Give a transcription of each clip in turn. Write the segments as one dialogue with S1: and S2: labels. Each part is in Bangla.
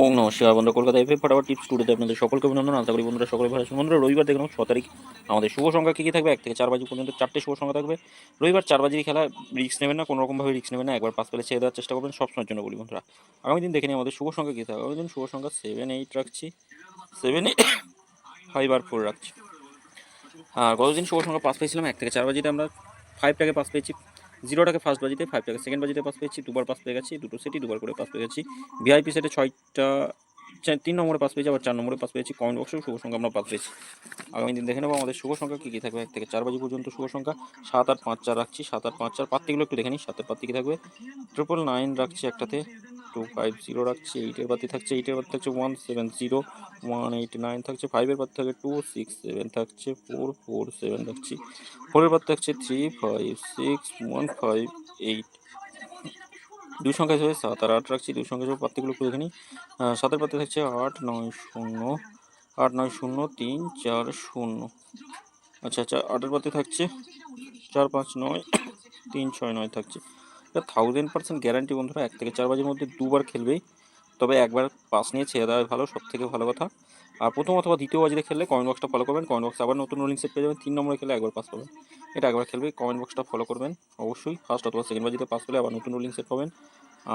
S1: ওম নমস্কার বন্ধুরা, কলকাতা এফএ ফটাফট টিপস টুডেতে আপনাদের সকলকে অভিনন্দন। আশা করি বন্ধুরা সকলে ভালো আছেন। বন্ধুরা, রবিবার দেখুন 6 তারিখ আমাদের শুভ সংখ্যা কী কী থাকবে? 1 থেকে 4 বাজি পর্যন্ত 4টে শুভ সংখ্যা থাকবে। রবিবার 4 বাজির খেলা, রিস্ক নেবেন না, কোনো রকমভাবে রিস্ক নেবেন না। একবার পাস পেলে ছেড়ে দেওয়ার চেষ্টা করবেন, সবসময়ের জন্য বলি বন্ধুরা। আগামী দিন দেখে নিই আমাদের শুভ সংখ্যা কী থাকবে। আগামী দিন শুভ সংখ্যা 7, 8 রাখছি, 7, 8, 5 আর 4 রাখছি। আর গতদিন শুভ সংখ্যা পাস পেয়েছিলাম 1 থেকে 4 বাজিতে, আমরা 5টাকে পাস পেয়েছি, 0টাকে ফার্স্ট বাজিতে, 5টাকে সেকেন্ড বাজিতে পাস পেয়েছি, দুবার পাস পেয়ে গেছি, দুটো সেটই দুবার করে পাস পেয়ে গেছি। ভিআইপি সেটে 6টা 3 নম্বরে পাস পেয়েছি, আবার 4 নম্বরে পাস পেয়েছি। কমেন্ট বক্সেও শুভ সংখ্যা আমরা পাস পেয়েছি। আগামী দিন দেখে নেবো আমাদের শুভ সংখ্যা কী কী থাকবে 1 থেকে 4 বাজি পর্যন্ত। শুভ সংখ্যা 7, 8, 5, 4 রাখছি, 7, 8, 5, 4 পাত্তিগুলো একটু দেখে নিই। 7-এর পাত্তি কী থাকবে? 999 রাখছি একটাতে, 250 রাখছি, 8-এর পাত্তি থাকছে, 8-এর পাত্তি থাকছে 170, 189 থাকছে, 5-এর পাত্তি থাকছে 267 থাকছে, 447 রাখছি, 4-এর পাত্তি থাকছে 356, 158। দুই সংখ্যা হিসেবে 7 আর 8 রাখছি। দুই সংখ্যা হিসেবে পাত্তিগুলো একটু দেখে নিই। 7-এর পাত্তি থাকছে 890, 890, 340। আচ্ছা, 8-এর পাত্তি থাকছে 459, 369 থাকছে। এটা 1000% গ্যারান্টি বন্ধুরা। 1 থেকে 4 বাজির মধ্যে দুবার খেলবেই, তবে একবার পাস নিয়ে ছেড়ে দেওয়া ভালো, সব থেকে ভালো কথা। আর প্রথম অথবা দ্বিতীয় বাজিতে খেললে কমেন্ট বক্সটা ফলো করবেন। কমেন্ট বক্সে আবার নতুন রোলিং সেট পেয়ে যাবেন। 3 নম্বরে খেলে একবার পাস পাবেন, এটা একবার খেলবে। কমেন্ট বক্সটা ফলো করবেন অবশ্যই। ফার্স্ট অথবা সেকেন্ড বাজিতে পাস পেলে আবার নতুন রোলিং সেট পাবেন।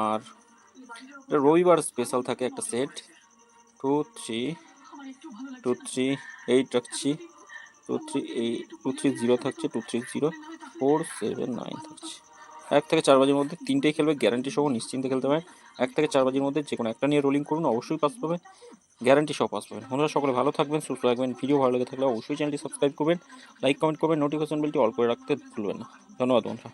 S1: আর এটা রবিবার স্পেশাল থাকে একটা সেট, 2, 3, 2, 3, 8 রাখছি, 2, 3, 8, 2, 3, 0 থাকছে, 2, 3, 0, 4, 7, 9 থাকছে। 1 থেকে 4 বাজির মধ্যে তিনটেই খেলবে, গ্যারান্টি সহ নিশ্চিন্তে খেলতে পারেন। 1 থেকে 4 বাজির মধ্যে যে কোনো একটা নিয়ে রোলিং করুন, অবশ্যই পাস পাবেন, গ্যারান্টি সহ পাস পাবেন। বন্ধুরা, সকলে ভালো থাকবেন, সুস্থ থাকবেন। ভিডিও ভালো লেগে থাকলে অবশ্যই চ্যানেলটি সাবস্ক্রাইব করবেন, লাইক কমেন্ট করবেন, নোটিফিকেশন বেলটি অল করে রাখতে ভুলবেন না। ধন্যবাদ বন্ধুরা।